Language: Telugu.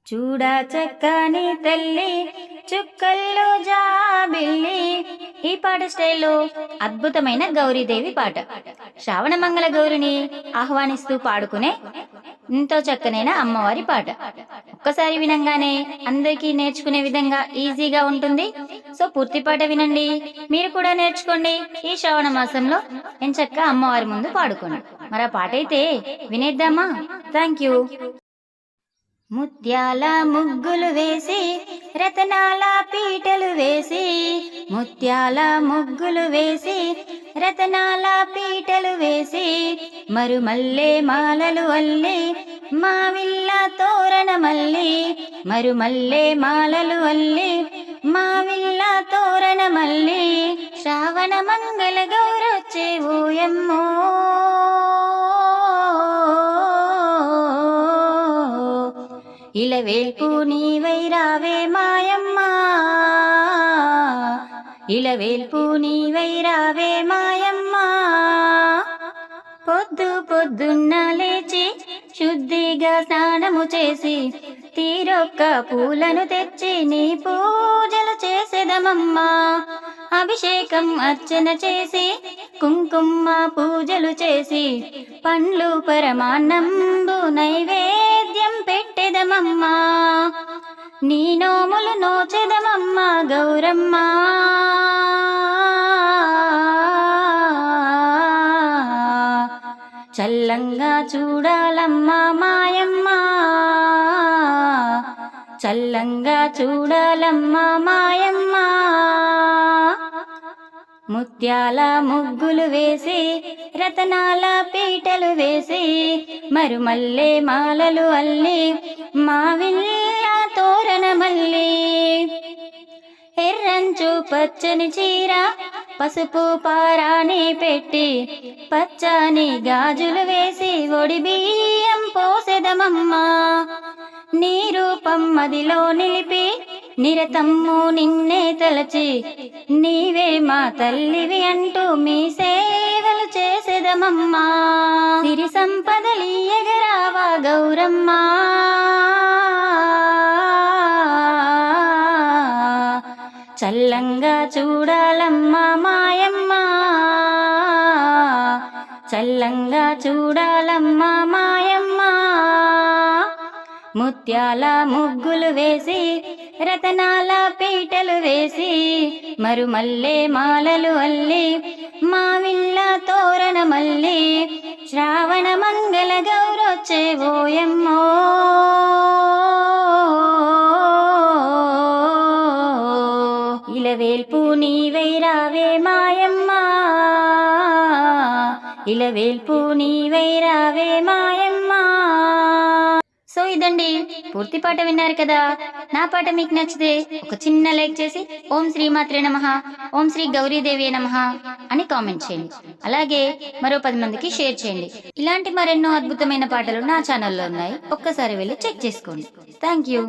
చూడా చక్కని తల్లి చుక్కల్లో జాబిల్లి. ఈ పాట స్టైల్లో అద్భుతమైన గౌరీదేవి పాట. శ్రావణ మంగళ గౌరిని ఆహ్వానిస్తూ పాడుకునే ఎంతో చక్కనైన అమ్మవారి పాట. ఒక్కసారి వినంగానే అందరికీ నేర్చుకునే విధంగా ఈజీగా ఉంటుంది. సో పూర్తి పాట వినండి, మీరు కూడా నేర్చుకోండి. ఈ శ్రావణ మాసంలో ఎంచక్కా అమ్మవారి ముందు పాడుకోండి. మరి ఆ పాట అయితే వినేద్దామా? Thank you. ముత్యాల ముగ్గులు వేసి రతనాల పీటలు వేసి, ముత్యాల ముగ్గులు వేసి రతనాల పీటలు వేసి, మరుమల్లె మాలలు అల్లి మావిల్ల తోరణమల్లి, మరుమల్లె మాలలు అల్లి మావిల్ల తోరణమల్లి, శ్రావణ మంగళ గౌరొచ్చే ఓయమ్మో. ఇలవేల్పు నీవై రావే మాయమ్మ, ఇలవేల్పు నీవై రావే మాయమ్మ. పొద్దు పొద్దున్న లేచి శుద్ధిగా స్నానము చేసి, తీరొక్క పూలను తెచ్చి నీ పూజలు చేసేదమమ్మా. అభిషేకం అర్చన చేసి కుంకుమ పూజలు చేసి, పండ్లు పరమాన్నంబు నైవేద్యం పెట్టెదమమ్మా. నీ నోములు నోచెదమమ్మ గౌరమ్మ. చల్లంగా చూడాలమ్మా మాయమ్మ, చల్లంగా చూడాలమ్మా మాయమ్మ. ముత్యాల ముగ్గులు వేసి రతనాల పీటలు వేసి, మరుమల్లె మాలలు అల్లి మావిల్ల తోరణమల్లి, ఎర్రంచు పచ్చని చీర పసుపు పారాణి పెట్టి, పచ్చని గాజులు వేసి ఒడి బియ్యం పోసెదమమ్మా. నీ రూపం మదిలో నిలిపి నిరతమ్ము నిన్నే తలచి, నీవే మా తల్లివి అంటూ మీ సేవలు చేసేదమమ్మా. సిరి సంపదలియగరావా గౌరమ్మ. చల్లంగా చూడాలమ్మా మాయమ్మ, చల్లంగా చూడాలమ్మా మాయమ్మ. ముత్యాల ముగ్గులు వేసి రతనాల పీటలు వేసి, మరుమల్లె మాలలు అల్లి మావిల్ల తోరణమల్లి, శ్రావణ మంగళ గౌరొచ్చే ఓయమ్మో. ఇలవేల్పు నీవై రావే మాయమ్మ, ఇలవేల్పు నీవై రావే మాయమ్మ. సో ఇదండి పూర్తి పాట విన్నారు కదా. నా పాట మీకు నచ్చితే ఒక చిన్న లైక్ చేసి ఓం శ్రీ మాత్రే నమః, ఓం శ్రీ గౌరీదేవి నమః అని కామెంట్ చేయండి. అలాగే మరో 10 మందికి షేర్ చేయండి. ఇలాంటి మరెన్నో అద్భుతమైన పాటలు నా ఛానల్లో ఉన్నాయి, ఒక్కసారి వెళ్ళి చెక్ చేసుకోండి. Thank you.